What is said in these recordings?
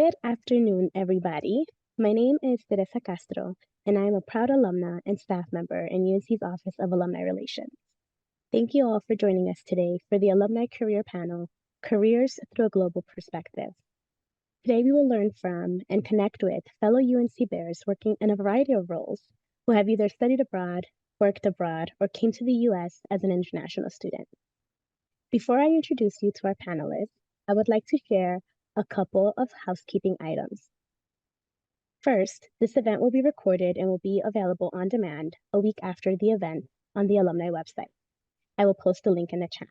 Good afternoon, everybody. My name is Teresa Castro, and I am a proud alumna and staff member in UNC's Office of Alumni Relations. Thank you all for joining us today for the Alumni Career Panel, Careers Through a Global Perspective. Today we will learn from and connect with fellow UNC Bears working in a variety of roles who have either studied abroad, worked abroad, or came to the US as an international student. Before I introduce you to our panelists, I would like to share a couple of housekeeping items. First, this event will be recorded and will be available on demand a week after the event on the alumni website. I will post a link in the chat.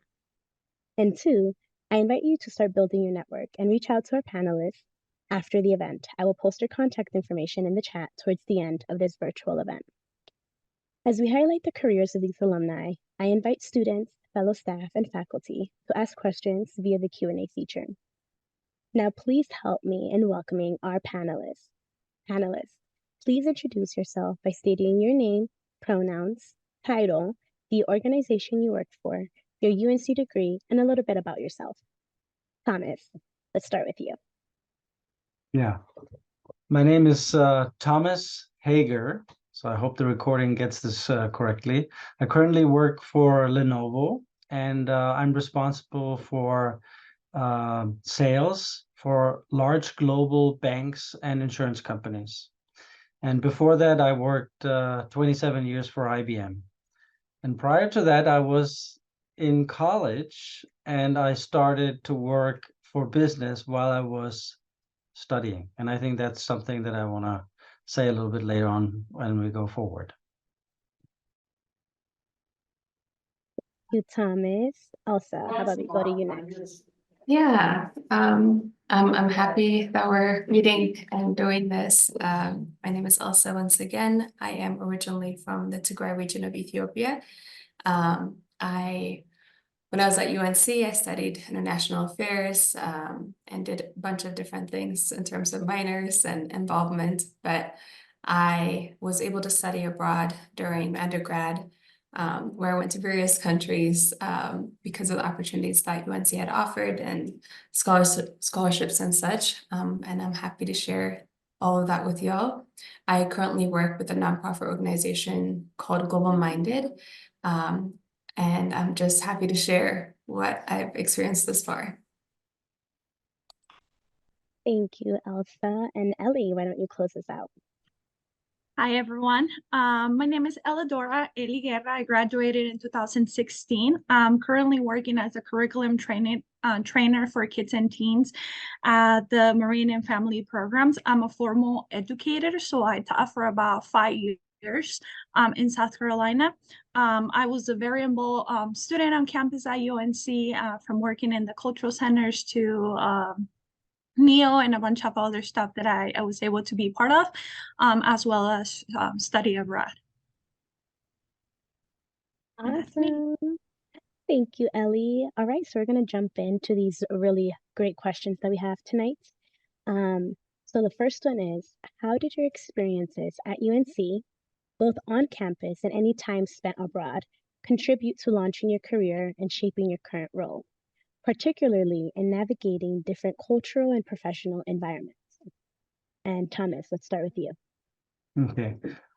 And two, I invite you to start building your network and reach out to our panelists after the event. I will post their contact information in the chat towards the end of this virtual event. As we highlight the careers of these alumni, I invite students, fellow staff, and faculty to ask questions via the Q&A feature. Now, please help me in welcoming our panelists. Please introduce yourself by stating your name, pronouns, title, the organization you work for, your UNC degree, and a little bit about yourself. Thomas, let's start with you. Yeah, my name is Thomas Hager, so I hope the recording gets this correctly. I currently work for Lenovo, and I'm responsible for sales for large global banks and insurance companies. And before that, I worked 27 years for IBM. And prior to that, I was in college and I started to work for business while I was studying. And I think that's something that I want to say a little bit later on when we go forward. You, Thomas. Elsa, how about we go to you next? Yeah, I'm happy that we're meeting and doing this. My name is Elsa once again. I am originally from the Tigray region of Ethiopia. When I was at UNC, I studied international affairs and did a bunch of different things in terms of minors and involvement, but I was able to study abroad during undergrad, where I went to various countries because of the opportunities that UNC had offered and scholarships and such. And I'm happy to share all of that with y'all. I currently work with a nonprofit organization called Global Minded. And I'm just happy to share what I've experienced thus far. Thank you, Elsa. And Ellie, why don't you close us out? Hi, everyone. My name is Eladora Eli Guerra. I graduated in 2016. I'm currently working as a curriculum trainer for kids and teens at the Marine and Family Programs. I'm a formal educator, so I taught for about 5 years in South Carolina. I was a very involved student on campus at UNC, from working in the cultural centers to NEO and a bunch of other stuff that I was able to be part of, as well as study abroad. Awesome. Thank you, Ellie. All right, so we're going to jump into these really great questions that we have tonight. So the first one is, how did your experiences at UNC, both on campus and any time spent abroad, contribute to launching your career and shaping your current role, particularly in navigating different cultural and professional environments? And Thomas, let's start with you. Okay.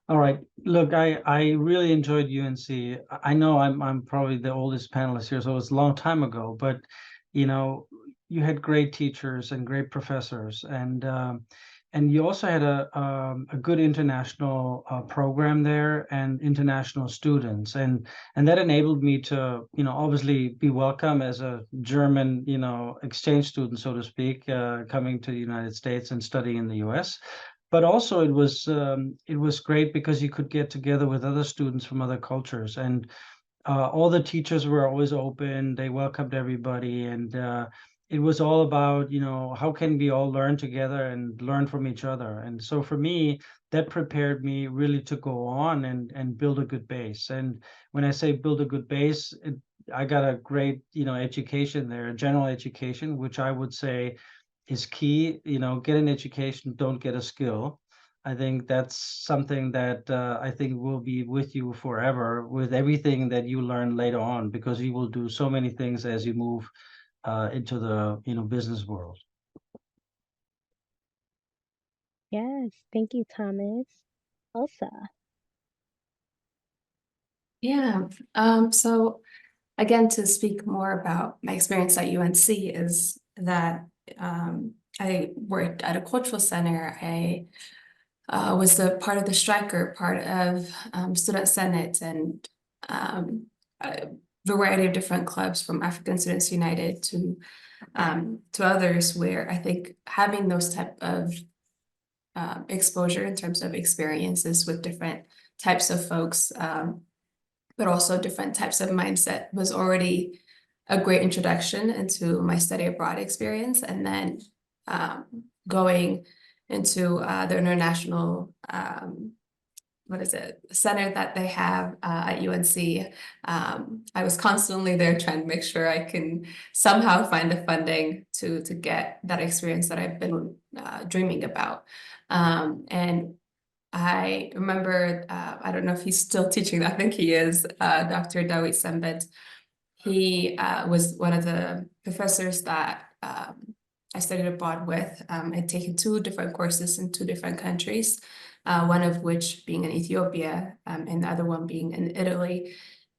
All right. Look, I really enjoyed UNC. I know I'm probably the oldest panelist here, so it was a long time ago, but you had great teachers and great professors, and you also had a good international program there and international students, and that enabled me to obviously be welcome as a German exchange student, so to speak, coming to the United States and studying in the US. But also it was great because you could get together with other students from other cultures, and all the teachers were always open. They welcomed everybody, and it was all about, how can we all learn together and learn from each other. And so for me, that prepared me really to go on and build a good base. And when I say build a good base, I got a great, education there, general education, which I would say is key. Get an education, don't get a skill. I think that's something that I think will be with you forever, with everything that you learn later on, because you will do so many things as you move into the business world. Yes, thank you, Thomas. Elsa. Yeah. So again, to speak more about my experience at UNC is that I worked at a cultural center. I was the part of the striker, part of student senate, and a variety of different clubs from African Students United to others, where I think having those type of exposure in terms of experiences with different types of folks, but also different types of mindset was already a great introduction into my study abroad experience. And then going into the international center that they have at UNC. I was constantly there trying to make sure I can somehow find the funding to get that experience that I've been dreaming about. And I remember, I don't know if he's still teaching, I think he is, Dr. Dawit Sembet. He was one of the professors that I studied abroad with. I'd taken 2 different courses in 2 different countries, one of which being in Ethiopia, and the other one being in Italy.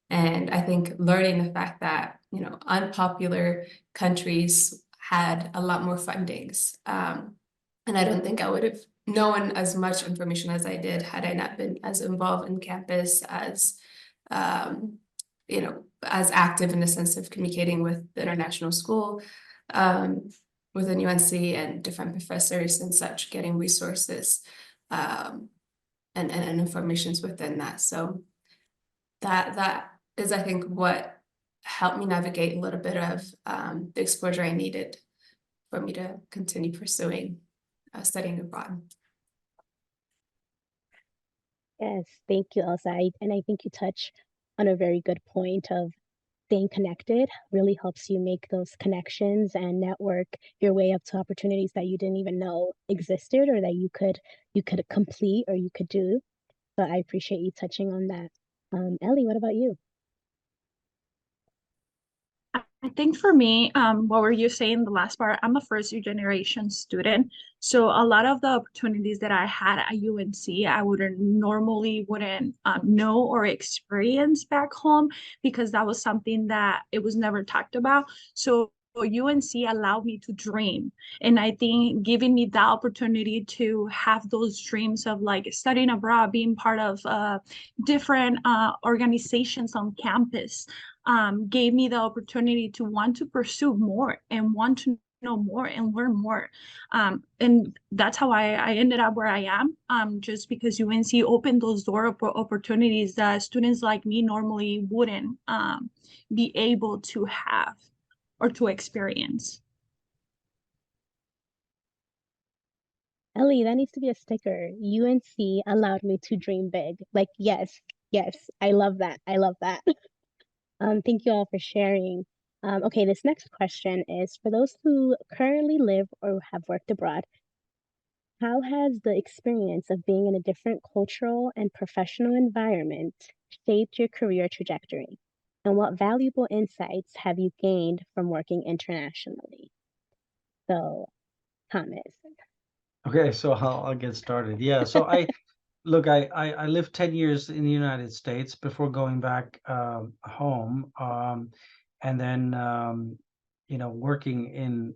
And I think learning the fact that, you know, unpopular countries had a lot more fundings. And I don't think I would have known as much information as I did had I not been as involved in campus, as you know, as active in the sense of communicating with the international school within UNC and different professors and such, getting resources and informations within that. So that is, I think, what helped me navigate a little bit of the exposure I needed for me to continue pursuing studying abroad. Yes, thank you, Elsa. And I think you touch on a very good point of staying connected really helps you make those connections and network your way up to opportunities that you didn't even know existed or that you could complete or you could do. So I appreciate you touching on that. Ellie, what about you? I think for me, what were you saying the last part? I'm a first generation student. So a lot of the opportunities that I had at UNC, I wouldn't know or experience back home because that was something that it was never talked about. So UNC allowed me to dream. And I think giving me that opportunity to have those dreams of like studying abroad, being part of different organizations on campus, gave me the opportunity to want to pursue more and want to know more and learn more. And that's how I ended up where I am, just because UNC opened those opportunities that students like me normally wouldn't be able to have or to experience. Ellie, that needs to be a sticker. UNC allowed me to dream big. Like, yes, yes, I love that. I love that. Thank you all for sharing. Okay, this next question is for those who currently live or have worked abroad, how has the experience of being in a different cultural and professional environment shaped your career trajectory? And what valuable insights have you gained from working internationally? So, Thomas. Okay, so I'll get started. Yeah, so I lived 10 years in the United States before going back home, and then working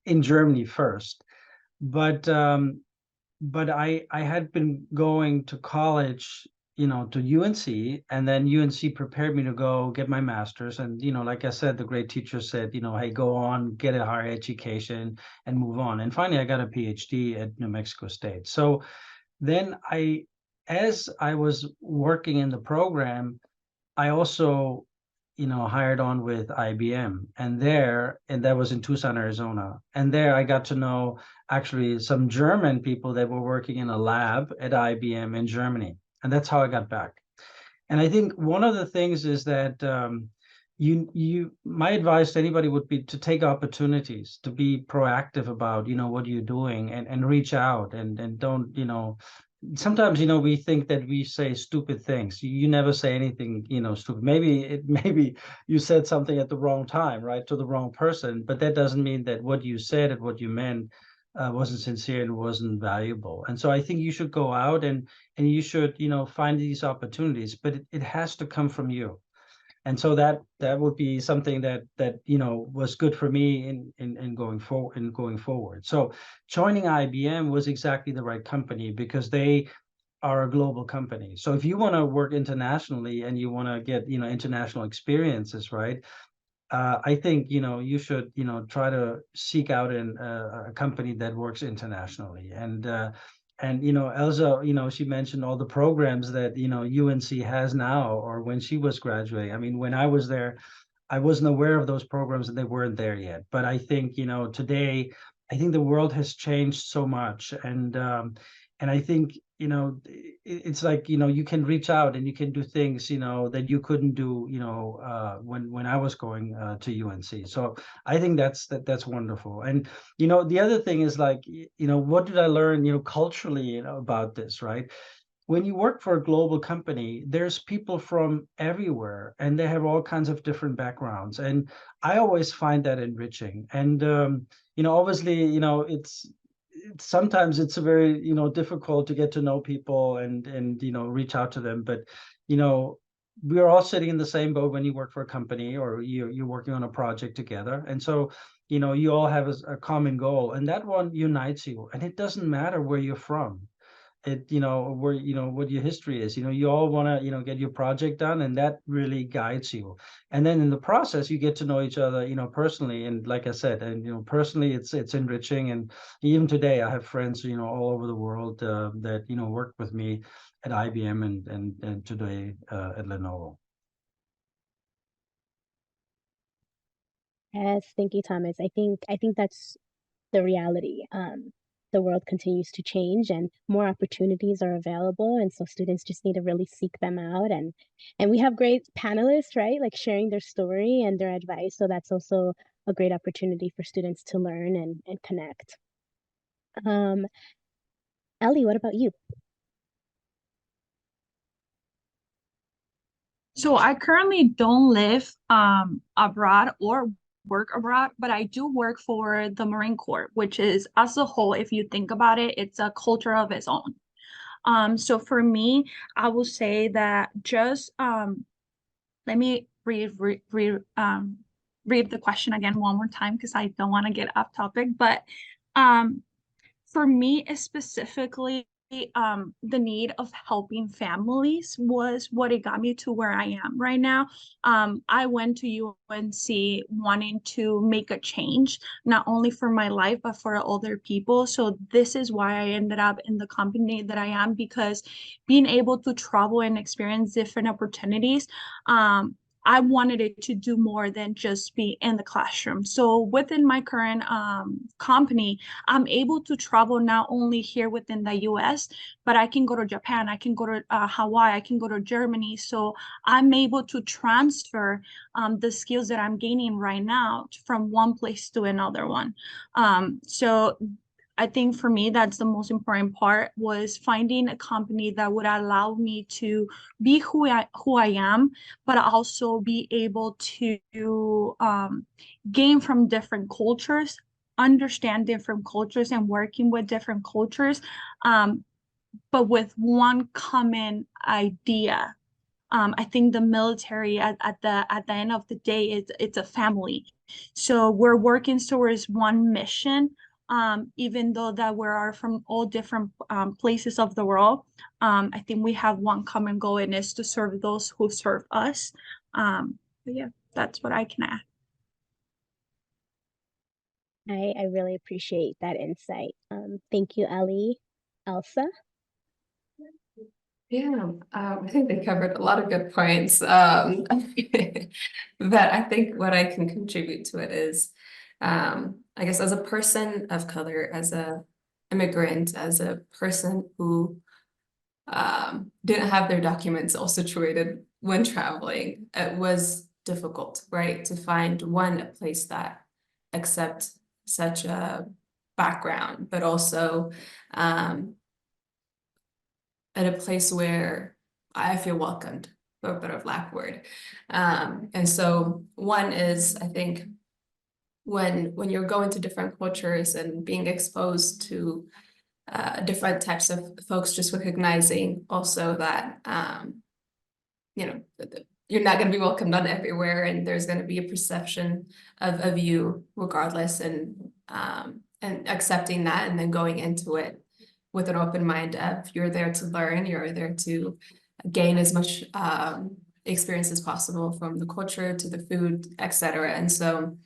in Germany first. But I had been going to college, to UNC, and then UNC prepared me to go get my master's. And, like I said, the great teacher said, hey, go on, get a higher education and move on. And finally, I got a PhD at New Mexico State. So then as I was working in the program, I also, hired on with IBM, and that was in Tucson, Arizona. And there I got to know actually some German people that were working in a lab at IBM in Germany. And that's how I got back. And I think one of the things is that my advice to anybody would be to take opportunities, to be proactive about, what you're doing, and reach out, and don't, sometimes, we think that we say stupid things. You never say anything, stupid. Maybe you said something at the wrong time, right, to the wrong person, but that doesn't mean that what you said and what you meant wasn't sincere and wasn't valuable. And so I think you should go out and you should, find these opportunities, but it has to come from you. And so that would be something that was good for me in going forward. So joining IBM was exactly the right company because they are a global company. So if you want to work internationally and you want to get international experiences, right? I think you should try to seek out a company that works internationally. And Elsa, she mentioned all the programs that UNC has now, or when she was graduating. I mean, when I was there, I wasn't aware of those programs and they weren't there yet. But I think today, I think the world has changed so much, and I think it's like you can reach out and you can do things that you couldn't do when I was going to UNC. So I think that's wonderful. And the other thing is like what did I learn culturally about this, right? When you work for a global company, there's people from everywhere and they have all kinds of different backgrounds. And I always find that enriching. And, obviously, sometimes it's a very, difficult to get to know people and, reach out to them. But, we're all sitting in the same boat when you work for a company or you're working on a project together. And so, you all have a common goal and that one unites you. And it doesn't matter where you're from, where what your history is. You all want to get your project done, and that really guides you. And then in the process you get to know each other personally, and like I said, and personally it's enriching. And even today I have friends all over the world that work with me at IBM and today at Lenovo. Yes, thank you, Thomas. I think that's the reality. The world continues to change and more opportunities are available. And so students just need to really seek them out. And we have great panelists, right? Like sharing their story and their advice. So that's also a great opportunity for students to learn and connect. Ellie, what about you? So I currently don't live abroad or work abroad, but I do work for the Marine Corps, which is as a whole, if you think about it, it's a culture of its own. So for me, I will say that just let me read the question again one more time because I don't want to get off topic. But um, for me specifically, the need of helping families was what it got me to where I am right now. I went to UNC wanting to make a change, not only for my life, but for other people. So this is why I ended up in the company that I am, because being able to travel and experience different opportunities, I wanted it to do more than just be in the classroom. So within my current company, I'm able to travel not only here within the US, but I can go to Japan, I can go to Hawaii, I can go to Germany. So I'm able to transfer the skills that I'm gaining right now from one place to another one. So I think for me, that's the most important part, was finding a company that would allow me to be who I am, but also be able to gain from different cultures, understand different cultures and working with different cultures, but with one common idea. I think the military at the end of the day, it's a family. So we're working towards one mission, even though that we are from all different places of the world. I think we have one common goal, and is to serve those who serve us. But yeah, that's what I can add. I really appreciate that insight. Thank you, Ellie. Elsa? Yeah, I think they covered a lot of good points. But I think what I can contribute to it is, I guess as a person of color, as a immigrant, as a person who didn't have their documents all situated when traveling, it was difficult, right? To find a place that accepts such a background, but also at a place where I feel welcomed, for a better black word. And so one is, I think, when you're going to different cultures and being exposed to different types of folks, just recognizing also that you know, you're not going to be welcomed on everywhere, and there's going to be a perception of you regardless, and accepting that, and then going into it with an open mind of you're there to learn, you're there to gain as much experience as possible, from the culture to the food, etc. And so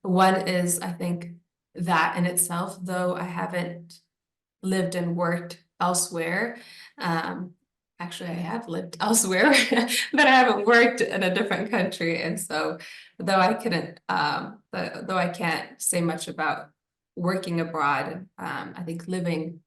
one is, I think, that in itself, though I haven't lived and worked elsewhere. Actually, I have lived elsewhere, but I haven't worked in a different country. And so, though I couldn't, though I can't say much about working abroad, I think living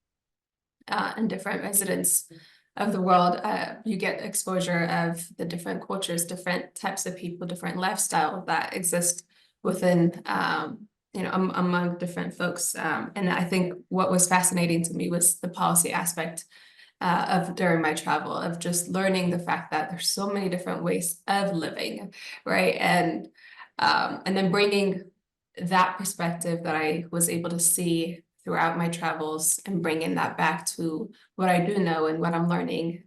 in different residents of the world, you get exposure of the different cultures, different types of people, different lifestyle that exist within, among different folks. And I think what was fascinating to me was the policy aspect of during my travel, of just learning the fact that there's so many different ways of living, right? And then bringing that perspective that I was able to see throughout my travels and bringing that back to what I do know and what I'm learning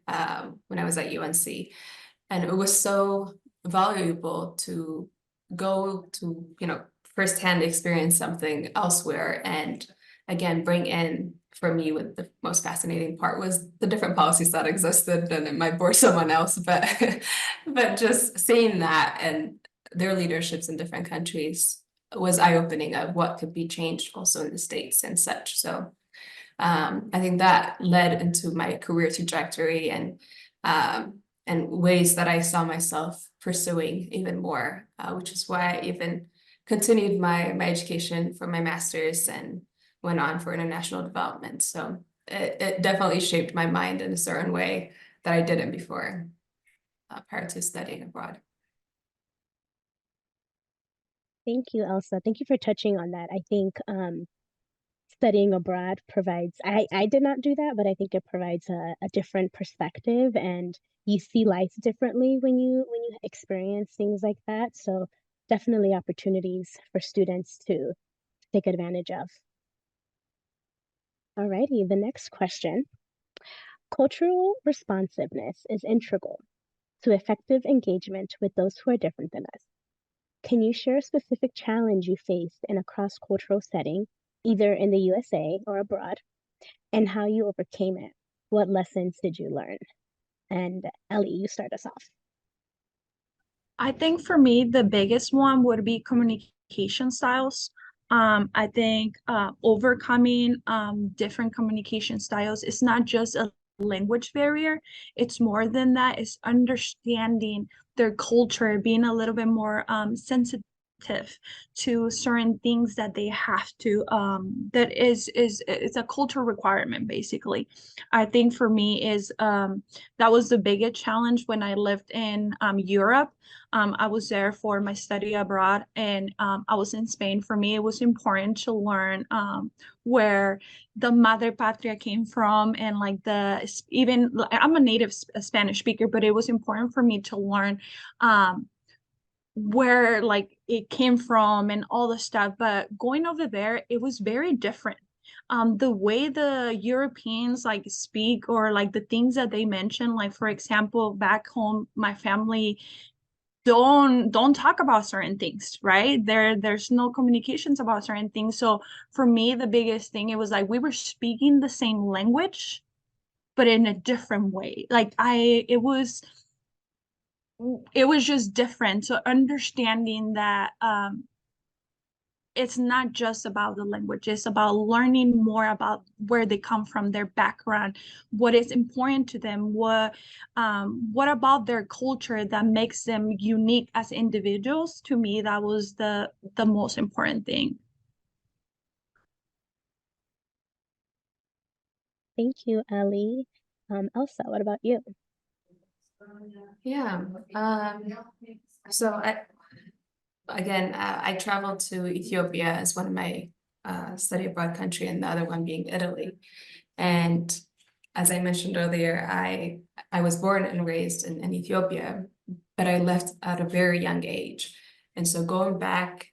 when I was at UNC. And it was so valuable to go to, firsthand experience something elsewhere, and again, bring in, for me, with the most fascinating part was the different policies that existed, and it might bore someone else, but but just seeing that and their leaderships in different countries was eye-opening of what could be changed also in the States and such. So I think that led into my career trajectory, and ways that I saw myself pursuing even more, which is why I even continued my education for my master's and went on for international development. So it definitely shaped my mind in a certain way that I didn't before, prior to studying abroad. Thank you, Elsa. Thank you for touching on that. I think studying abroad provides, I did not do that, but I think it provides a different perspective, and you see life differently when you experience things like that. So definitely opportunities for students to take advantage of. Alrighty, the next question. Cultural responsiveness is integral to effective engagement with those who are different than us. Can you share a specific challenge you faced in a cross-cultural setting, either in the USA or abroad, and how you overcame it? What lessons did you learn? And Ellie, you start us off. I think for me, the biggest one would be communication styles. I think overcoming different communication styles is not just a language barrier, it's more than that. It's understanding their culture, being a little bit more sensitive to certain things that they have to that is it's a cultural requirement basically. I think for me is that was the biggest challenge when I lived in Europe. I was there for my study abroad, and I was in Spain. For me, it was important to learn where the mother patria came from, and like even I'm a native Spanish speaker, but it was important for me to learn where like it came from and all the stuff. But going over there, it was very different. The way the Europeans like speak, or like the things that they mention, like for example, back home, my family don't talk about certain things, right? There's no communications about certain things. So for me, the biggest thing, it was like we were speaking the same language, but in a different way. Like it was just different. So understanding that it's not just about the language, it's about learning more about where they come from, their background, what is important to them, what about their culture that makes them unique as individuals. To me, that was the most important thing. Thank you, Ellie. Elsa, what about you? Yeah. So I traveled to Ethiopia as one of my study abroad country, and the other one being Italy. And as I mentioned earlier, I was born and raised in Ethiopia, but I left at a very young age. And so going back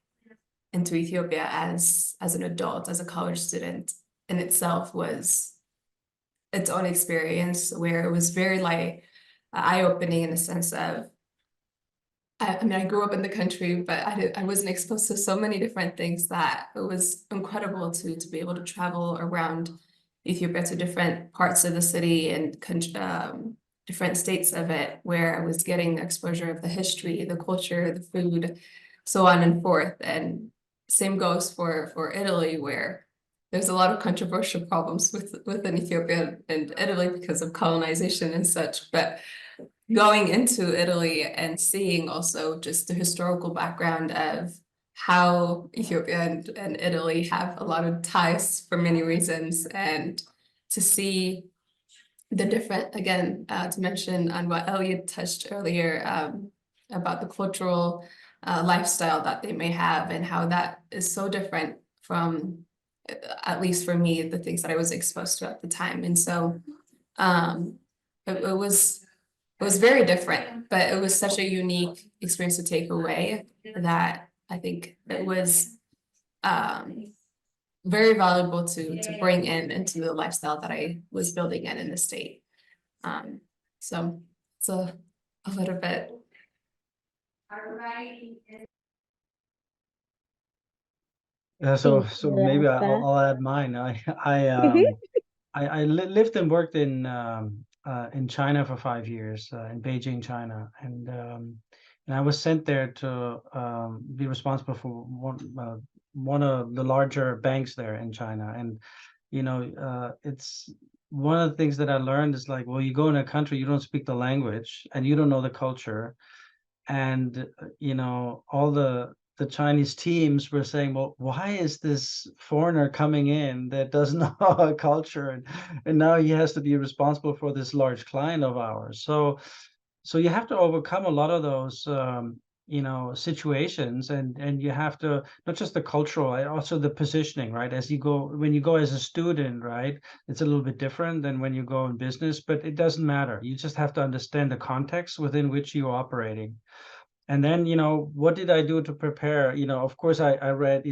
into Ethiopia as an adult, as a college student, in itself was its own experience, where it was very like eye-opening in the sense of, I mean, I grew up in the country, but I wasn't exposed to so many different things that it was incredible to be able to travel around Ethiopia to different parts of the city and different states of it, where I was getting the exposure of the history, the culture, the food, so on and forth. And same goes for Italy, where there's a lot of controversial problems within Ethiopia and Italy because of colonization and such, but going into Italy and seeing also just the historical background of how Ethiopia and Italy have a lot of ties for many reasons, and to see the different, again, to mention on what Elliot touched earlier, about the cultural lifestyle that they may have and how that is so different from, at least for me, the things that I was exposed to at the time. And so it was very different, but it was such a unique experience to take away that I think it was very valuable to bring into the lifestyle that I was building in the state. So it's a little bit. So Thank you, maybe Elsa. I'll add mine. I lived and worked in China for 5 years, in Beijing, China, and I was sent there to be responsible for one of the larger banks there in China. And it's one of the things that I learned is like, well, you go in a country, you don't speak the language and you don't know the culture, and all the Chinese teams were saying, well, why is this foreigner coming in that doesn't know our culture, and now he has to be responsible for this large client of ours. So you have to overcome a lot of those situations, and you have to, not just the cultural, also the positioning, right? As you go, when you go as a student, right, it's a little bit different than when you go in business, but it doesn't matter. You just have to understand the context within which you're operating. And then, what did I do to prepare? Of course, I read,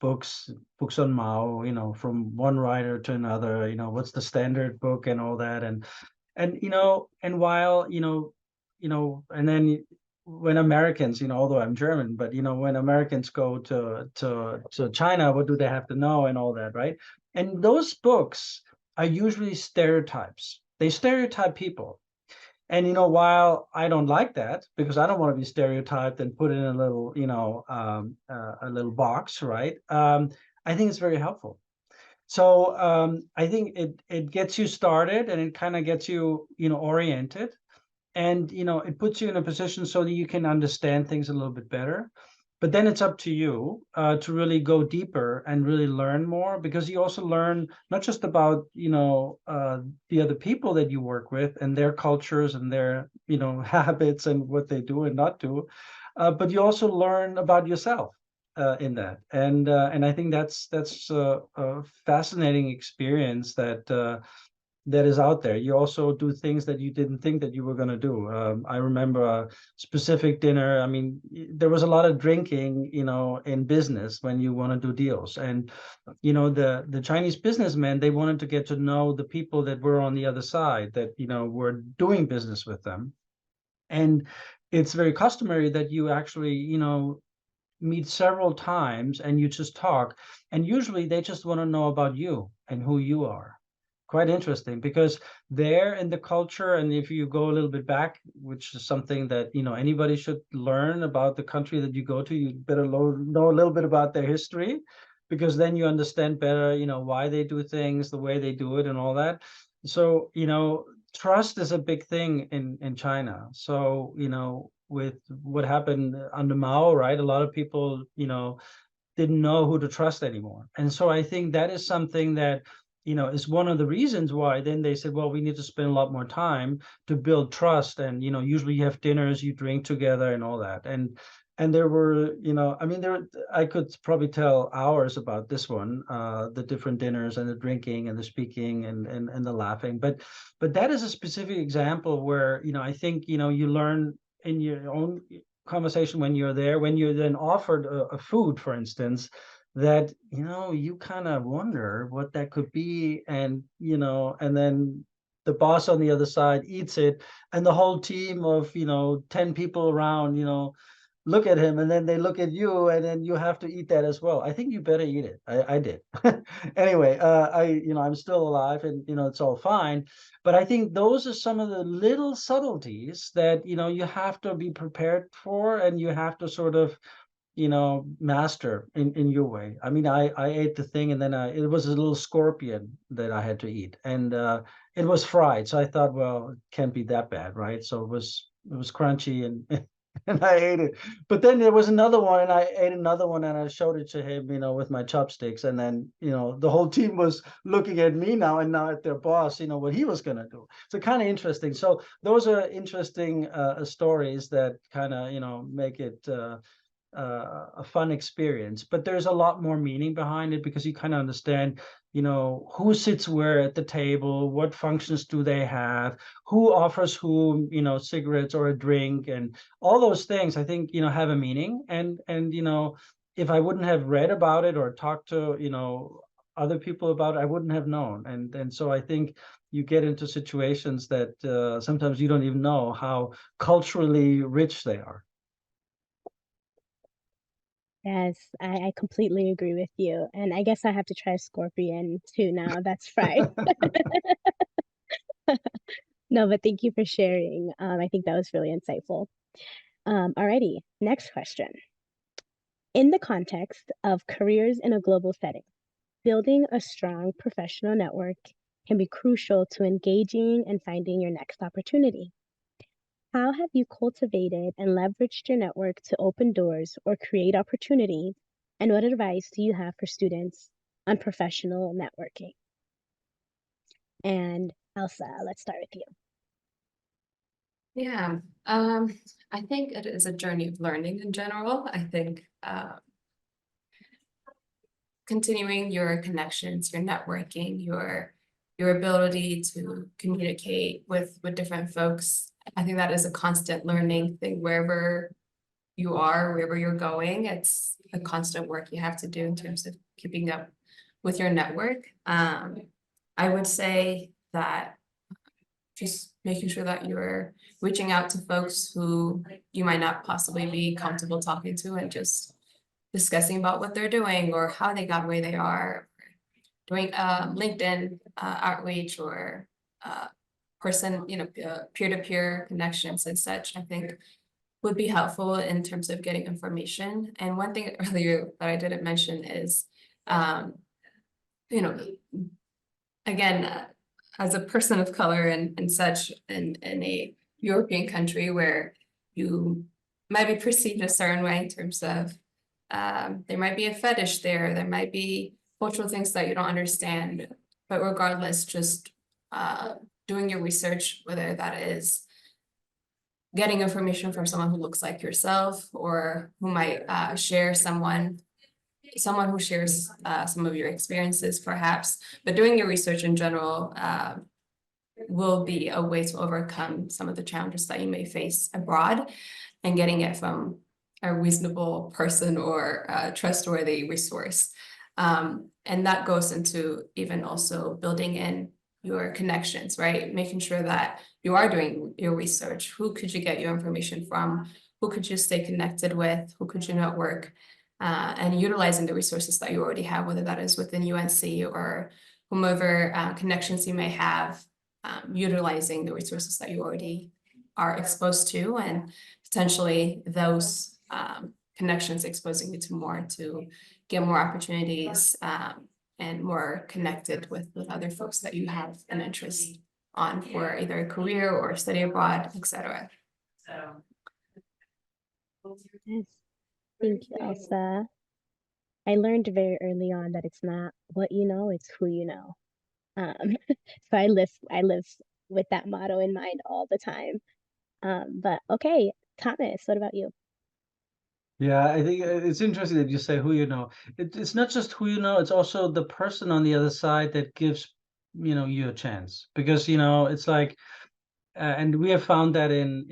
books on Mao, from one writer to another, what's the standard book and all that. And while, and then when Americans, although I'm German, but, when Americans go to China, what do they have to know and all that, right? And those books are usually stereotypes. They stereotype people. And while I don't like that, because I don't want to be stereotyped and put in a little, a little box, right? I think it's very helpful. So I think it gets you started, and it kind of gets you, oriented, and it puts you in a position so that you can understand things a little bit better. But then it's up to you to really go deeper and really learn more, because you also learn not just about the other people that you work with and their cultures and their habits and what they do and not do, but you also learn about yourself in that. And I think that's a fascinating experience that is out there. You also do things that you didn't think that you were going to do. I remember a specific dinner. I mean, there was a lot of drinking, in business when you want to do deals. And, the Chinese businessmen, they wanted to get to know the people that were on the other side, that, were doing business with them. And it's very customary that you actually, meet several times and you just talk. And usually they just want to know about you and who you are. Quite interesting, because there in the culture, and if you go a little bit back, which is something that anybody should learn about the country that you go to, you better know a little bit about their history, because then you understand better why they do things the way they do it and all that. So trust is a big thing in China. So with what happened under Mao, right, a lot of people didn't know who to trust anymore. And so I think that is something that is one of the reasons why then they said, well, we need to spend a lot more time to build trust. And usually you have dinners, you drink together and all that. And there were, I mean, I could probably tell hours about this one, the different dinners and the drinking and the speaking and the laughing. But that is a specific example where I think you learn in your conversation when you're there, when you're then offered a food, for instance, that, you kind of wonder what that could be. And, and then the boss on the other side eats it, and the whole team of, 10 people around, look at him, and then they look at you, and then you have to eat that as well. I think you better eat it. I did. Anyway, I'm still alive, and, it's all fine. But I think those are some of the little subtleties that, you have to be prepared for, and you have to sort of, master in your way. I mean, I ate the thing, and then it was a little scorpion that I had to eat, and it was fried. So I thought, well, it can't be that bad, right? So it was crunchy, and and I ate it. But then there was another one, and I ate another one, and I showed it to him, with my chopsticks. And then, the whole team was looking at me now, and now at their boss, what he was gonna do. So kind of interesting. So those are interesting stories that kind of, make it a fun experience. But there's a lot more meaning behind it, because you kind of understand, who sits where at the table, what functions do they have, who offers whom, cigarettes or a drink, and all those things, I think, have a meaning. And if I wouldn't have read about it or talked to, other people about it, I wouldn't have known. And so I think you get into situations that sometimes you don't even know how culturally rich they are. Yes, I completely agree with you. And I guess I have to try scorpion too now. That's fried. No, but thank you for sharing. I think that was really insightful. Alrighty, next question. In the context of careers in a global setting, building a strong professional network can be crucial to engaging and finding your next opportunity. How have you cultivated and leveraged your network to open doors or create opportunities? And what advice do you have for students on professional networking? And Elsa, let's start with you. Yeah, I think it is a journey of learning in general. I think continuing your connections, your networking, your ability to communicate with different folks. I think that is a constant learning thing wherever you are, wherever you're going. It's a constant work you have to do in terms of keeping up with your network. I would say that just making sure that you're reaching out to folks who you might not possibly be comfortable talking to, and just discussing about what they're doing or how they got where they are, doing LinkedIn outreach, or peer-to-peer connections and such, I think would be helpful in terms of getting information. And one thing earlier that I didn't mention is, again, as a person of color and such in a European country where you might be perceived a certain way in terms of there might be a fetish there might be cultural things that you don't understand, but regardless, just doing your research, whether that is getting information from someone who looks like yourself, or who might share someone who shares some of your experiences perhaps, but doing your research in general will be a way to overcome some of the challenges that you may face abroad, and getting it from a reasonable person or a trustworthy resource. And that goes into even also building in your connections, right? Making sure that you are doing your research. Who could you get your information from? Who could you stay connected with? Who could you network? And utilizing the resources that you already have, whether that is within UNC or whomever connections you may have, utilizing the resources that you already are exposed to, and potentially those connections exposing you to get more opportunities and more connected with other folks that you have an interest on for either a career or study abroad, etc. Yes, thank you, Elsa. I learned very early on that it's not what you know, it's who you know. So I live with that motto in mind all the time. But okay, Thomas, what about you? Yeah, I think it's interesting that you say who you know. It's not just who you know, it's also the person on the other side that gives, you a chance. Because, it's like, and we have found that in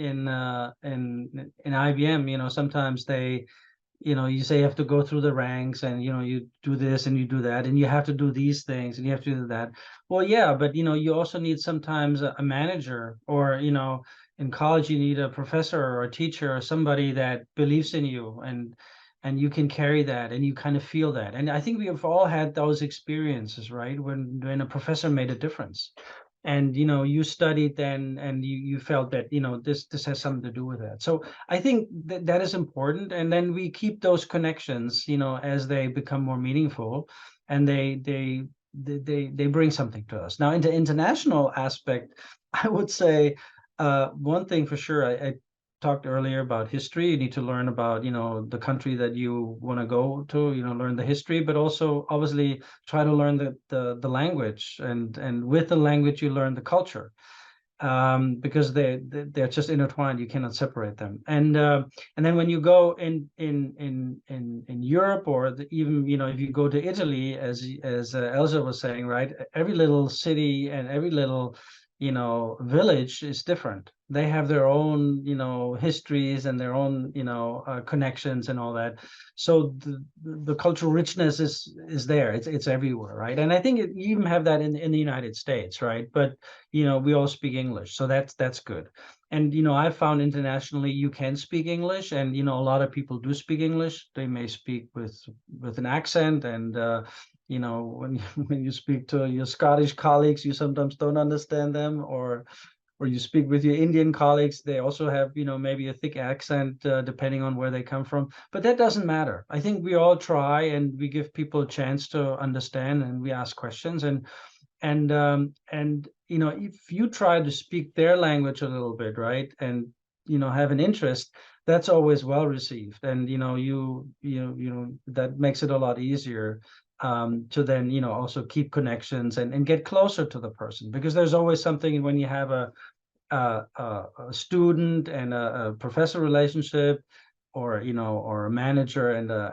IBM, sometimes they, you say you have to go through the ranks, and you do this and you do that, and you have to do these things and you have to do that. Well, yeah, but you also need sometimes a manager, or in college you need a professor or a teacher or somebody that believes in you, and you can carry that and you kind of feel that. And I think we have all had those experiences, right? When a professor made a difference, and you studied then, and you felt that this has something to do with that. So I think that is important, and then we keep those connections as they become more meaningful, and they bring something to us. Now, in the international aspect, I would say one thing for sure. I talked earlier about history. You need to learn about the country that you want to go to, learn the history, but also obviously try to learn the language, and with the language you learn the culture, because they're just intertwined. You cannot separate them. And then when you go in Europe, or even if you go to Italy, as Elsa was saying, right? Every little city and every little village is different. They have their own histories and their own connections and all that. So the cultural richness is there. It's everywhere, right? And I think you even have that in the United States, right? But we all speak English, so that's good. And I found internationally you can speak English, and a lot of people do speak English. They may speak with an accent, and when when you speak to your Scottish colleagues, you sometimes don't understand them, or you speak with your Indian colleagues, they also have maybe a thick accent, depending on where they come from. But that doesn't matter. I think we all try, and we give people a chance to understand, and we ask questions, and if you try to speak their language a little bit, right, and have an interest, that's always well received, and that makes it a lot easier, to then also keep connections, and get closer to the person, because there's always something when you have a student and a professor relationship, or a manager and a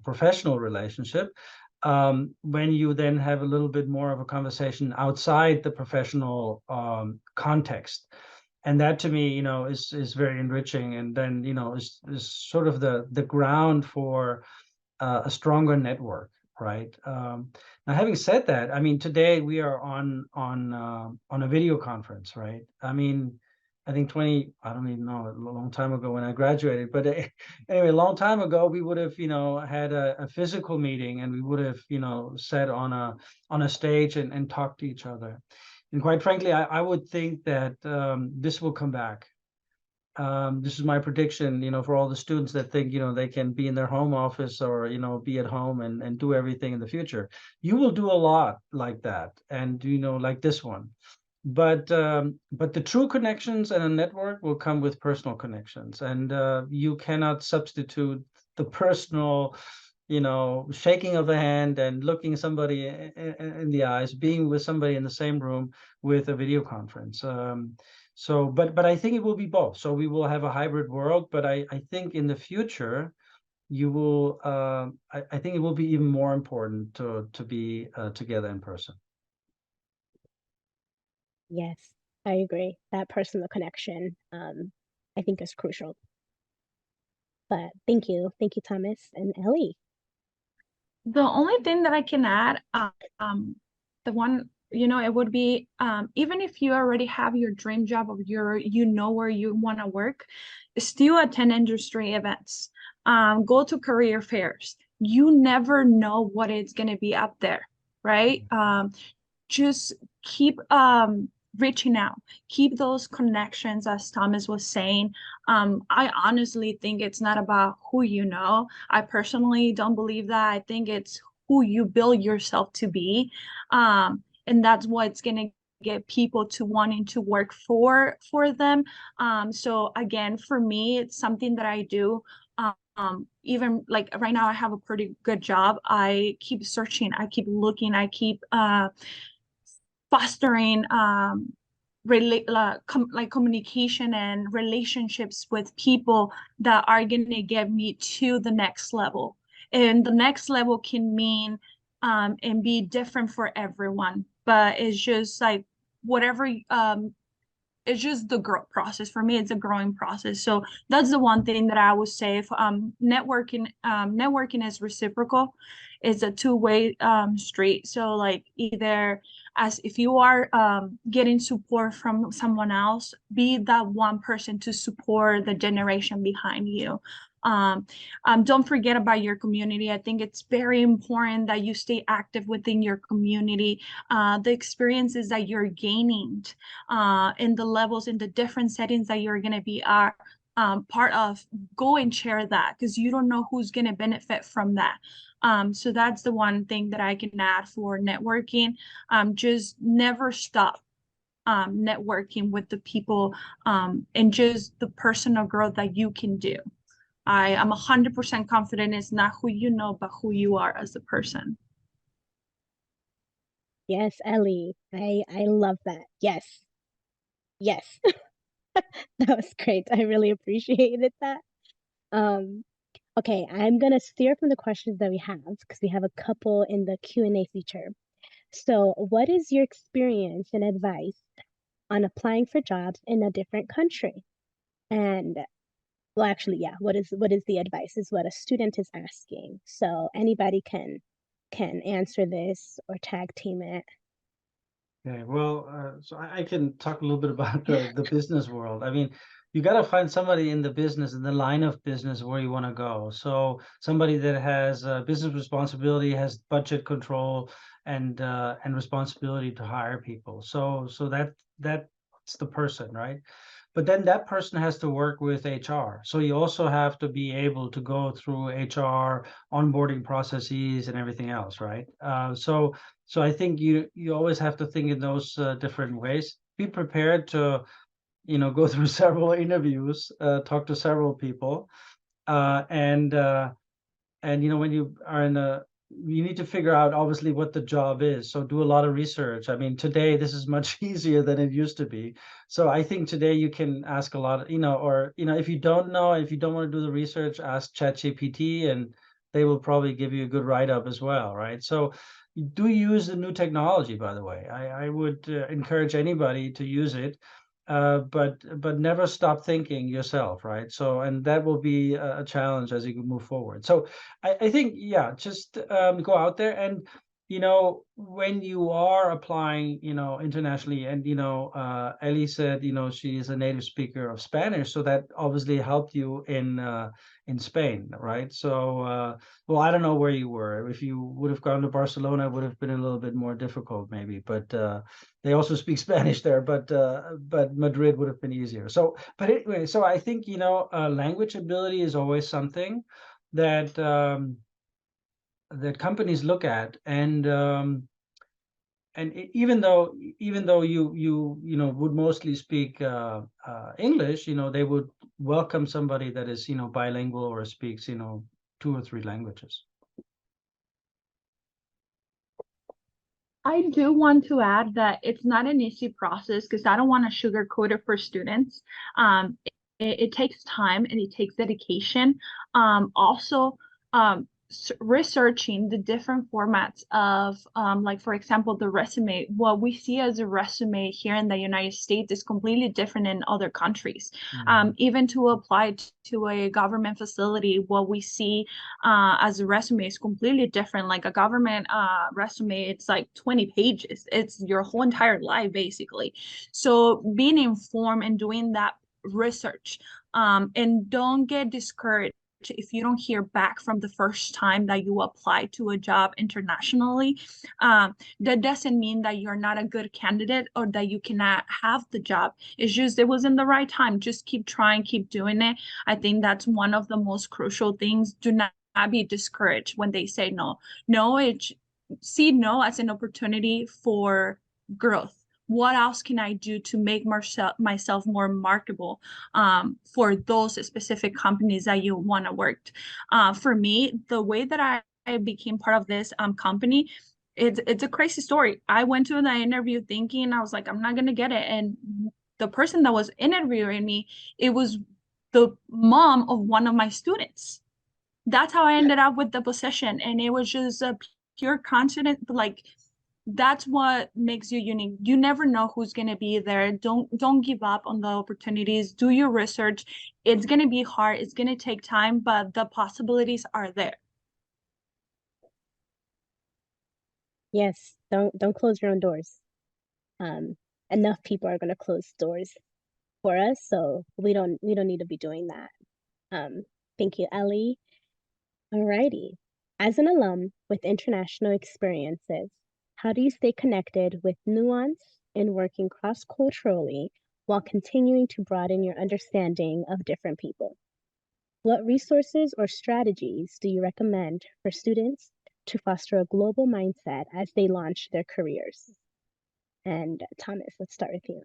professional relationship. When you then have a little bit more of a conversation outside the professional context, and that to me is very enriching, and then is sort of the ground for a stronger network, right? Now, having said that, I mean, today we are on a video conference, right? I mean, I think I don't even know, a long time ago when I graduated, but anyway, a long time ago, we would have, had a physical meeting, and we would have, sat on a stage and talked to each other. And quite frankly, I would think that this will come back. This is my prediction, for all the students that think, they can be in their home office, or, be at home and do everything in the future. You will do a lot like that, and, like this one. But the true connections and a network will come with personal connections, and you cannot substitute the personal, shaking of the hand and looking somebody in the eyes, being with somebody in the same room, with a video conference. But I think it will be both. So we will have a hybrid world, but I think in the future you will. I think it will be even more important to be together in person. Yes, I agree. That personal connection, I think is crucial. But thank you, Thomas and Ellie. The only thing that I can add, the one, it would be, even if you already have your dream job, or you know where you want to work, still attend industry events, go to career fairs. You never know what it's going to be up there, right? Just keep reaching out, keep those connections, as Thomas was saying. I honestly think it's not about who you know. I personally don't believe that. I think it's who you build yourself to be. And that's what's gonna get people to wanting to work for them. So again, for me, it's something that I do. Even like right now, I have a pretty good job. I keep searching, I keep looking, I keep fostering communication and relationships with people that are going to get me to the next level. And the next level can mean and be different for everyone, but it's just like whatever it's just the growth process. For me, it's a growing process. So that's the one thing that I would say. If networking is reciprocal. It's a two-way street. So like either as if you are getting support from someone else, be that one person to support the generation behind you. Um, don't forget about your community. I think it's very important that you stay active within your community. The experiences that you're gaining in the levels, in the different settings that you're going to be part of, go and share that, because you don't know who's going to benefit from that. So that's the one thing that I can add for networking. Just never stop networking with the people, and just the personal growth that you can do. I am 100% confident it's not who you know, but who you are as a person. Yes, Ellie, I love that. Yes. Yes. That was great. I really appreciated that. Um, okay, I'm gonna steer from the questions that we have because we have a couple in the Q&A feature. So, what is your experience and advice on applying for jobs in a different country? And well, actually, yeah, what is the advice is what a student is asking. So anybody can answer this or tag team it. Okay, well, so I can talk a little bit about the business world. I mean, you got to find somebody in the business, in the line of business where you want to go. So somebody that has business responsibility, has budget control, and responsibility to hire people. So that's the person, right? But then that person has to work with HR. So you also have to be able to go through HR onboarding processes and everything else, right? So I think you always have to think in those different ways. Be prepared to, go through several interviews, talk to several people, uh, and uh, and when you are you need to figure out obviously what the job is. So do a lot of research. I mean, today this is much easier than it used to be. So I think today you can ask a lot, or if you don't know, if you don't want to do the research, ask ChatGPT, and they will probably give you a good write-up as well, right? So do use the new technology, by the way. I would encourage anybody to use it, but never stop thinking yourself, right? So, and that will be a challenge as you move forward. So I think, yeah, just go out there and, when you are applying, internationally, and, Ellie said, she is a native speaker of Spanish, so that obviously helped you in Spain, right? So, well, I don't know where you were. If you would have gone to Barcelona, it would have been a little bit more difficult, maybe, but they also speak Spanish there, but Madrid would have been easier. So, but anyway, so I think, language ability is always something that that companies look at, and even though you would mostly speak English, they would welcome somebody that is bilingual or speaks 2 or 3 languages. I do want to add that it's not an easy process, because I don't want to sugarcoat it for students. It takes time and it takes dedication. Also, researching the different formats of, like, for example, the resume. What we see as a resume here in the United States is completely different in other countries. Even to apply to a government facility, what we see as a resume is completely different. Like a government resume, it's like 20 pages. It's your whole entire life, basically. So being informed and doing that research, and don't get discouraged if you don't hear back from the first time that you apply to a job internationally. That doesn't mean that you're not a good candidate or that you cannot have the job. It's just it wasn't the right time. Just keep trying, keep doing it. I think that's one of the most crucial things. Do not be discouraged when they say no. See no as an opportunity for growth. What else can I do to make myself more marketable for those specific companies that you want to work? For me, the way that I became part of this company, it's a crazy story. I went to the interview thinking, I was like, I'm not gonna get it, and the person that was interviewing me, it was the mom of one of my students. That's how I ended up with the position, and it was just a pure coincidence, like that's what makes you unique. You never know who's going to be there. Don't give up on the opportunities. Do your research. It's going to be hard. It's going to take time, but the possibilities are there. Yes, don't close your own doors. Um, Enough people are gonna close doors for us, so we don't need to be doing that. Thank you, Ellie. Alrighty. As an alum with international experiences, how do you stay connected with nuance in working cross-culturally while continuing to broaden your understanding of different people? What resources or strategies do you recommend for students to foster a global mindset as they launch their careers? And Thomas, let's start with you.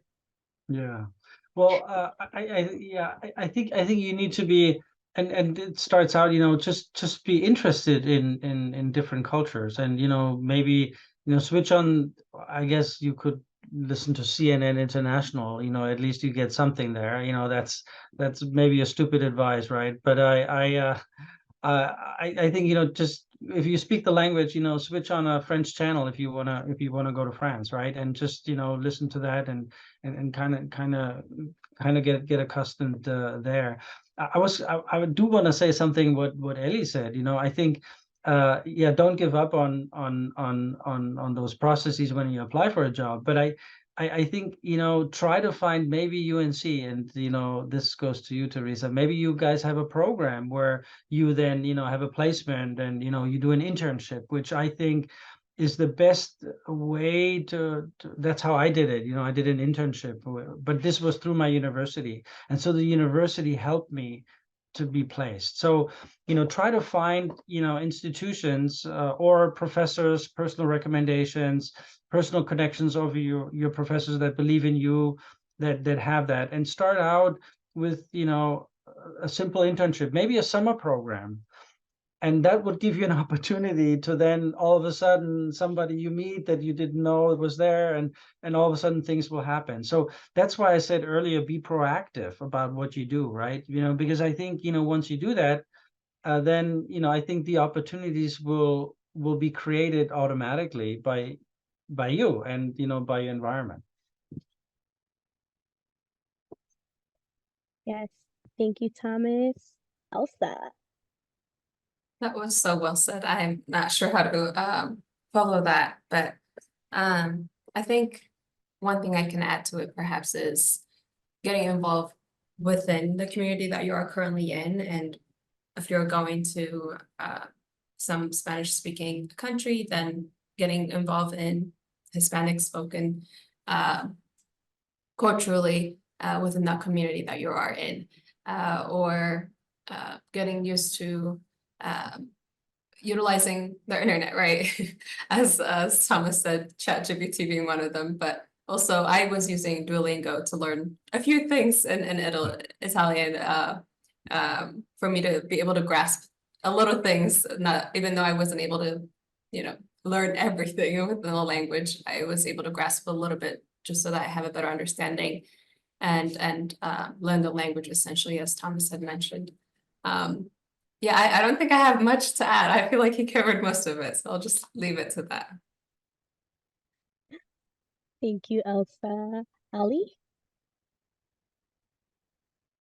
Yeah. Well, I think you need to be, and it starts out, just be interested in different cultures, and maybe switch on. I guess you could listen to CNN International. At least you get something there. That's maybe a stupid advice, right? But I think just if you speak the language, switch on a French channel if you wanna go to France, right? And just listen to that and kind of get accustomed there. I do want to say something what Ellie said. I think yeah, don't give up on those processes when you apply for a job. But I think try to find maybe UNC, and this goes to you, Teresa. Maybe you guys have a program where you then have a placement, and you do an internship, which I think is the best way that's how I did it. I did an internship, but this was through my university, and so the university helped me to be placed. So try to find institutions or professors, personal recommendations, personal connections over your professors that believe in you, that have that, and start out with a simple internship, maybe a summer program, and that would give you an opportunity to then all of a sudden somebody you meet that you didn't know was there, and all of a sudden things will happen. So that's why I said earlier, be proactive about what you do, right? Because I think once you do that, then I think the opportunities will be created automatically by you and by your environment. Yes, thank you, Thomas. Elsa. That was so well said. I'm not sure how to follow that, but I think one thing I can add to it perhaps is getting involved within the community that you are currently in. And if you're going to some Spanish speaking country, then getting involved in Hispanic spoken culturally within that community that you are in, or getting used to utilizing the internet, right? As Thomas said, ChatGPT being one of them, but also I was using Duolingo to learn a few things in Italian for me to be able to grasp a little things, not even though I wasn't able to, learn everything within the language. I was able to grasp a little bit just so that I have a better understanding and learn the language essentially, as Thomas had mentioned. Yeah, I don't think I have much to add. I feel like he covered most of it, so I'll just leave it to that. Thank you, Elsa. Ali?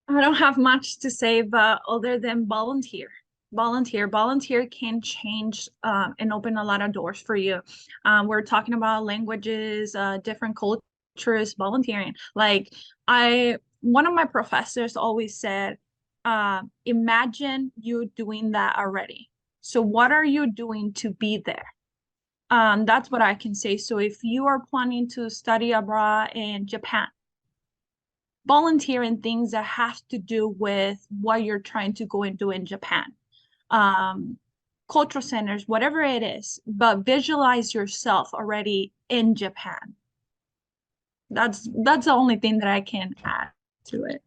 I don't have much to say, but other than volunteer. Volunteer can change and open a lot of doors for you. We're talking about languages, different cultures, volunteering. Like one of my professors always said, imagine you doing that already. So what are you doing to be there? That's what I can say. So if you are planning to study abroad in Japan, volunteer in things that have to do with what you're trying to go and do in Japan. Cultural centers, whatever it is, but visualize yourself already in Japan. That's the only thing that I can add to it.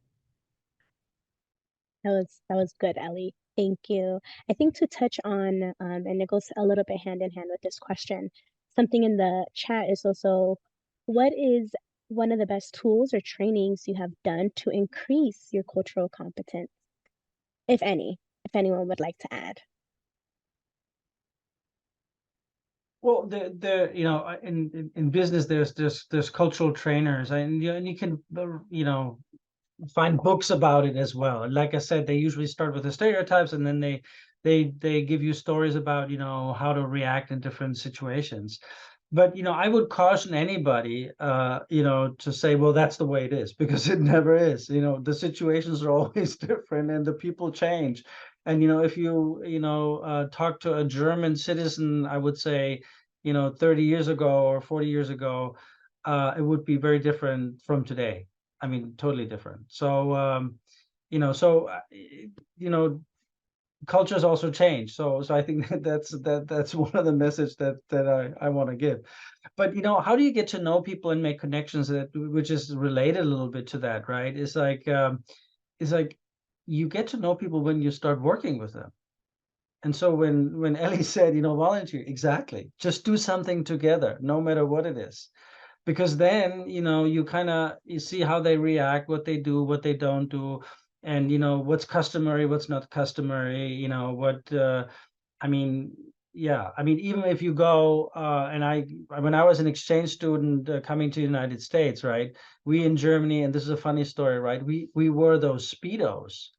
That was good, Ellie. Thank you. I think to touch on, and it goes a little bit hand in hand with this question, something in the chat is also, what is one of the best tools or trainings you have done to increase your cultural competence, if any, if anyone would like to add? Well, you know, in business, there's cultural trainers, and you can, you know, find books about it as well. And like I said, they usually start with the stereotypes, and then they give you stories about, you know, how to react in different situations. But, you know, I would caution anybody, you know, to say, well, that's the way it is, because it never is. You know, the situations are always different, and the people change. And, you know, if you know, talk to a German citizen, I would say, you know, 30 years ago or 40 years ago, it would be very different from today. I mean, totally different. So, you know, you know, cultures also change. So I think that's one of the message that I want to give. But, you know, how do you get to know people and make connections, that which is related a little bit to that, right? It's like you get to know people when you start working with them. And so when Ellie said, you know, volunteer, exactly, just do something together, no matter what it is, because then, you know, you see how they react, what they do, what they don't do, and, you know, what's customary, what's not customary, you know, what I mean, yeah, I mean, even if you go, and when I was an exchange student, coming to the United States, right? We in Germany, and this is a funny story, right? We wore those Speedos.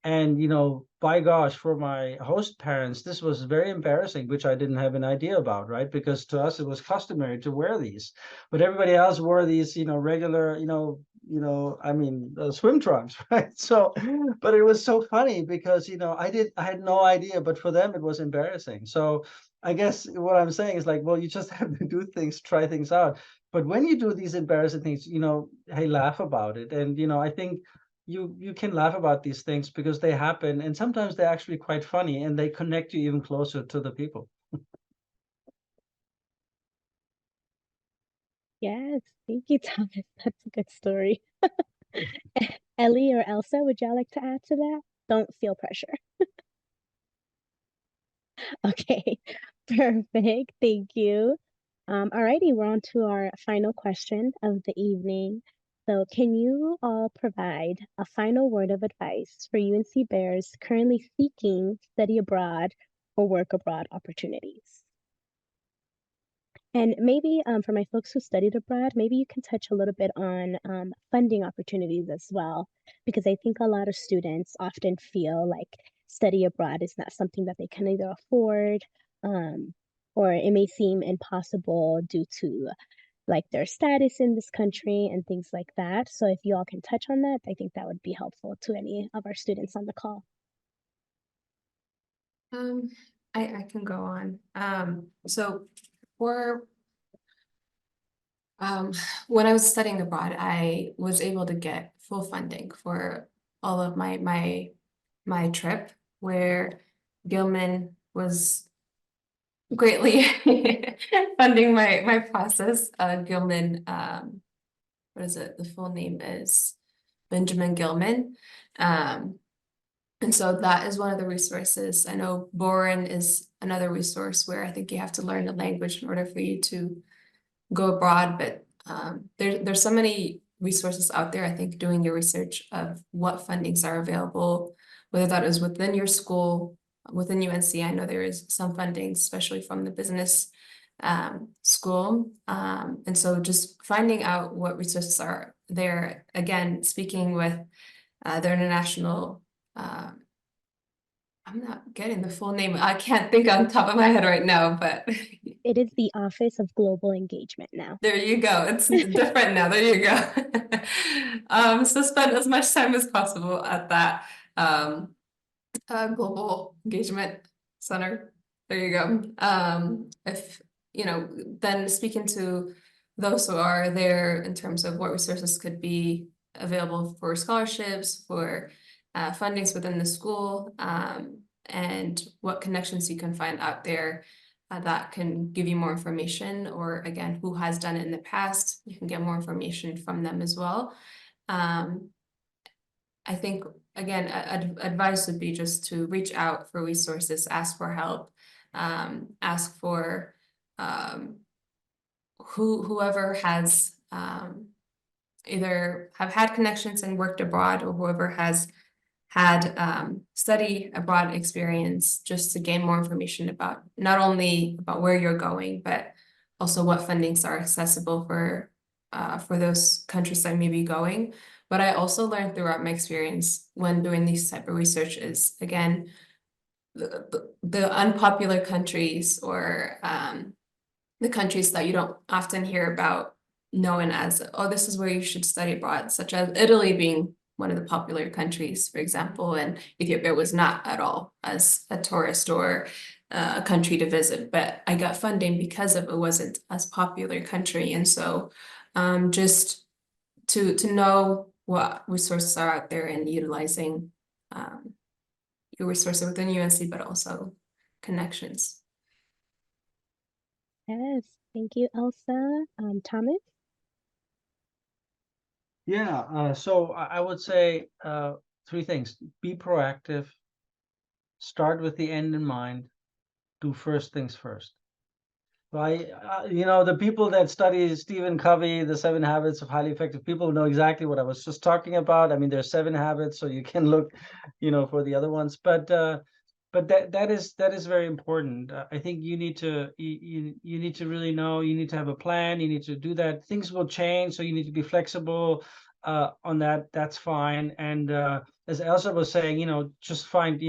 And, you know, by gosh, for my host parents, this was very embarrassing, which I didn't have an idea about, right? Because to us, it was customary to wear these, but everybody else wore these, you know, regular, I mean, swim trunks, right? So, but it was so funny because, you know, I had no idea, but for them it was embarrassing. So I guess what I'm saying is like, well, you just have to do things, try things out. But when you do these embarrassing things, you know, hey, laugh about it. And, you know, I think you can laugh about these things because they happen, and sometimes they're actually quite funny, and they connect you even closer to the people. Yes, thank you, Thomas. That's a good story. Ellie or Elsa, would y'all like to add to that? Don't feel pressure. Okay, perfect. Thank you. Alrighty, we're on to our final question of the evening. So, can you all provide a final word of advice for UNC Bears currently seeking study abroad or work abroad opportunities? And maybe for my folks who studied abroad, maybe you can touch a little bit on funding opportunities as well, because I think a lot of students often feel like study abroad is not something that they can either afford, um, or it may seem impossible due to like their status in this country and things like that. So if you all can touch on that, I think that would be helpful to any of our students on the call. Um, I can go on. So for when I was studying abroad, I was able to get full funding for all of my trip, where Gilman was greatly funding my process. Gilman, what is it? The full name is Benjamin Gilman. And so that is one of the resources. I know Boren is another resource where I think you have to learn the language in order for you to go abroad, but there's so many resources out there. I think doing your research of what fundings are available, whether that is within your school, within UNC. I know there is some funding, especially from the business school. And so just finding out what resources are there. Again, speaking with the international, I'm not getting the full name. I can't think on top of my head right now, but It is the Office of Global Engagement now. there you go. It's different now. There you go. So spend as much time as possible at that global engagement center. There you go. If you know, then speaking to those who are there in terms of what resources could be available for scholarships, for fundings within the school, and what connections you can find out there that can give you more information, or again, who has done it in the past, you can get more information from them as well. I think, again, advice would be just to reach out for resources, ask for help, ask for whoever has either have had connections and worked abroad, or whoever has had study abroad experience just to gain more information about not only about where you're going, but also what fundings are accessible for those countries that may be going. But I also learned throughout my experience when doing these type of research is, again, the unpopular countries or the countries that you don't often hear about known as, oh, this is where you should study abroad, such as Italy being one of the popular countries, for example, and Ethiopia was not at all as a tourist or a country to visit, but I got funding because of it wasn't as popular country. And so just to know what resources are out there and utilizing your resources within UNC, but also connections. Yes, thank you, Elsa. Thomas? Yeah, so I would say three things. Be proactive, start with the end in mind, do first things first. So the people that study Stephen Covey, the 7 Habits of Highly Effective People know exactly what I was just talking about. I mean, there's 7 habits, so you can look, for the other ones. But that is very important. I think you need to you need to really know. You need to have a plan. You need to do that. Things will change, so you need to be flexible on that. That's fine. And as Elsa was saying, just find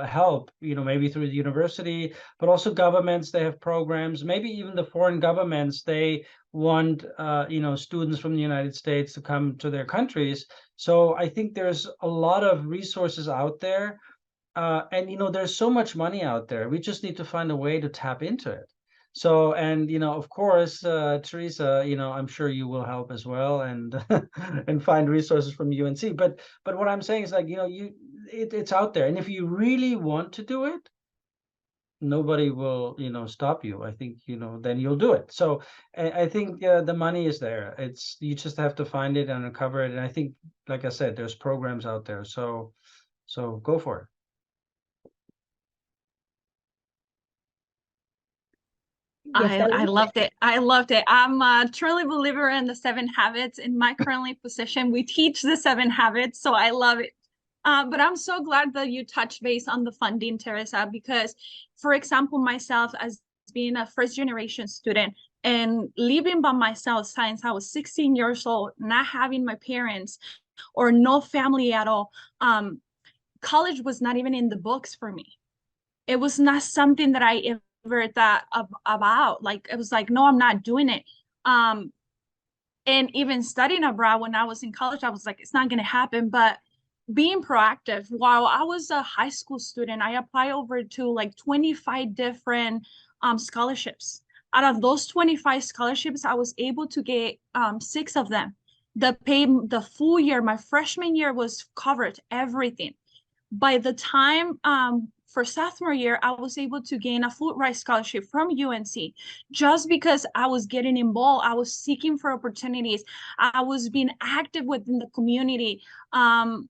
help. Maybe through the university, but also governments. They have programs. Maybe even the foreign governments. They want students from the United States to come to their countries. So I think there's a lot of resources out there. And there's so much money out there. We just need to find a way to tap into it. So, and of course, Teresa, I'm sure you will help as well, and and find resources from UNC. But what I'm saying is, like, it's out there, and if you really want to do it, nobody will stop you. I think then you'll do it. So I think the money is there. It's, you just have to find it and uncover it. And I think, like I said, there's programs out there. So go for it. Yes, I loved it. I loved it. I'm a truly believer in the 7 habits. In my currently position, we teach the 7 habits, so I love it. But I'm so glad that you touched base on the funding, Teresa, because, for example, myself as being a first generation student and living by myself since I was 16 years old, not having my parents or no family at all, college was not even in the books for me. It was not something that I ever thought about. Like, it was like, no, I'm not doing it. And even studying abroad when I was in college, I was like, it's not going to happen. But being proactive, while I was a high school student, I applied over to like 25 different scholarships. Out of those 25 scholarships, I was able to get 6 of them. The full year, my freshman year was covered, everything. By the time for sophomore year, I was able to gain a Fulbright scholarship from UNC just because I was getting involved. I was seeking for opportunities. I was being active within the community. I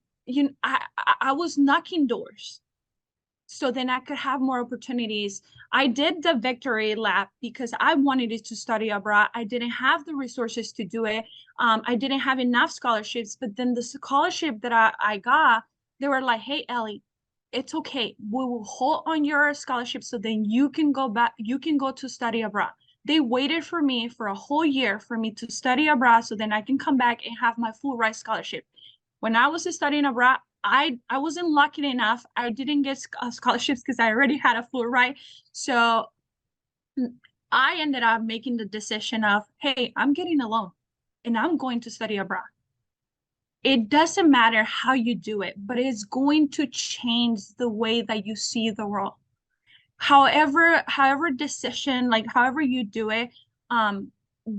was knocking doors so then I could have more opportunities. I did the Victory Lab because I wanted it to study abroad. I didn't have the resources to do it. I didn't have enough scholarships, but then the scholarship that I got, they were like, hey, Ellie, it's okay. We will hold on your scholarship so then you can go back, you can go to study abroad. They waited for me for a whole year for me to study abroad so then I can come back and have my Fulbright scholarship. When I was studying abroad, I wasn't lucky enough. I didn't get scholarships because I already had a Fulbright. So I ended up making the decision of, hey, I'm getting a loan and I'm going to study abroad. It doesn't matter how you do it, but it's going to change the way that you see the world. However decision, like however you do it,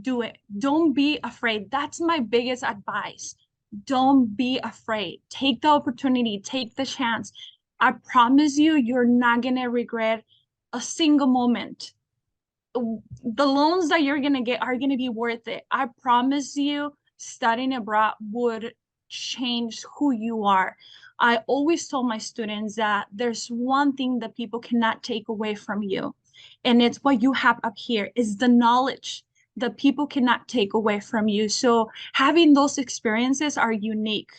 do it. Don't be afraid. That's my biggest advice. Don't be afraid. Take the opportunity, take the chance. I promise you, you're not gonna regret a single moment. The loans that you're gonna get are gonna be worth it. I promise you, studying abroad would change who you are. I always tell my students that there's one thing that people cannot take away from you, and it's what you have up here, is the knowledge that people cannot take away from you. So having those experiences are unique.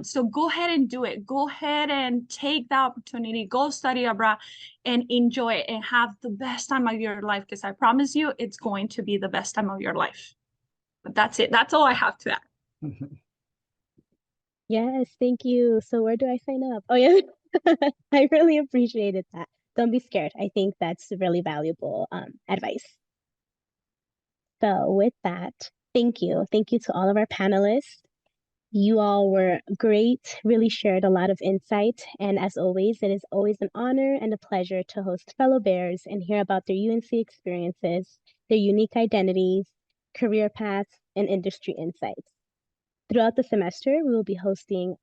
So go ahead and do it. Go ahead and take the opportunity, go study abroad and enjoy it and have the best time of your life, because I promise you it's going to be the best time of your life. But that's it. That's all I have to add. Yes, thank you. So where do I sign up? Oh yeah, I really appreciated that. Don't be scared. I think that's really valuable advice. So with that, thank you. Thank you to all of our panelists. You all were great, really shared a lot of insight. And as always, it is always an honor and a pleasure to host fellow Bears and hear about their UNC experiences, their unique identities, career paths, and industry insights. Throughout the semester, we will be hosting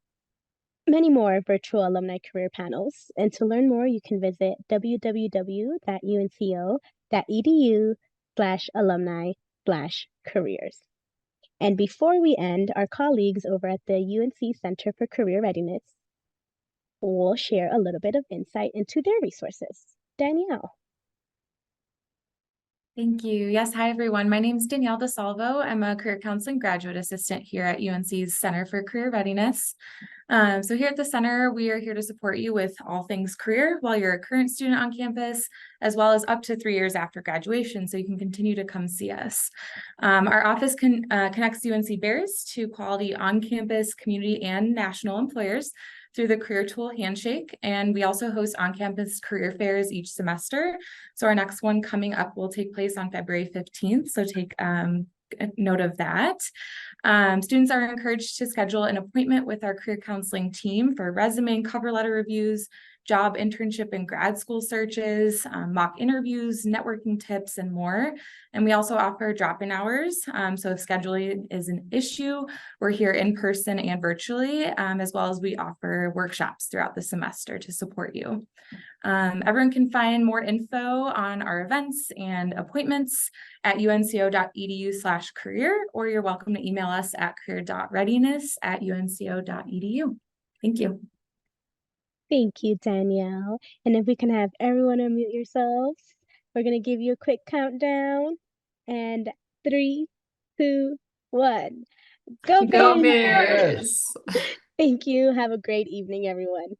many more virtual alumni career panels. And to learn more, you can visit www.unco.edu/alumni/careers. And before we end, our colleagues over at the UNC Center for Career Readiness will share a little bit of insight into their resources. Danielle. Thank you. Yes, hi everyone. My name is Danielle DeSalvo. I'm a career counseling graduate assistant here at UNC's Center for Career Readiness. So here at the center, we are here to support you with all things career while you're a current student on campus, as well as up to 3 years after graduation, so you can continue to come see us. Our office connects UNC Bears to quality on-campus, community, and national employers through the Career Tool Handshake, and we also host on-campus career fairs each semester. So our next one coming up will take place on February 15th, so take note of that. Students are encouraged to schedule an appointment with our career counseling team for resume and cover letter reviews, job, internship, and grad school searches, mock interviews, networking tips, and more. And we also offer drop-in hours. So if scheduling is an issue, we're here in person and virtually, as well as we offer workshops throughout the semester to support you. Everyone can find more info on our events and appointments at unco.edu/career, or you're welcome to email us at career.readiness@unco.edu. Thank you. Thank you, Danielle. And if we can have everyone unmute yourselves, we're going to give you a quick countdown. And 3, 2, 1. Go Go Bears! Bears! Thank you. Have a great evening, everyone.